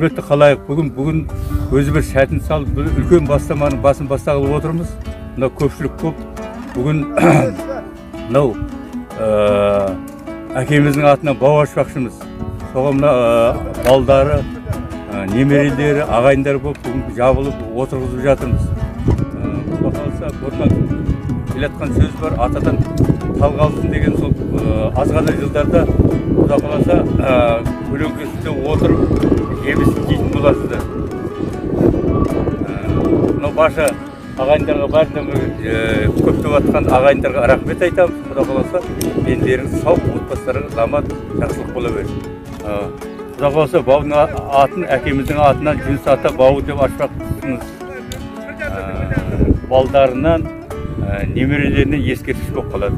Құрметті халайық, бүгін өзі бір сәтін салып, үлкен бастаманың басын бастағалы отырмыз. Мына көпшілік көп. Бүгін мынау әкеміздің атынан бау ашпақшымыз. Соған мына балдары, немерелері, ағайындар болып бүгін жабылып отырғызып жатырмыз. Құда қаласа бұрыннан келатқан сөз бар, атадан тал қалсын деген сол аз ғана жылдарда құда қаласа көлеңкесінде отырып жемісін жейтін боласыздар. Мынау барша ағайындарға бәріне көптеп атқан ағайындарға рахмет айтамыз. Құда қаласа пендеріңіз сау, отбасыларыңыз аман, жақсылық бола берсін. Құда қаласа баудың атын әкеміздің атынан жүніс ата бауы деп ашпақсыңыз. Балдарынан немерелеріне ескерткіш болып қалады.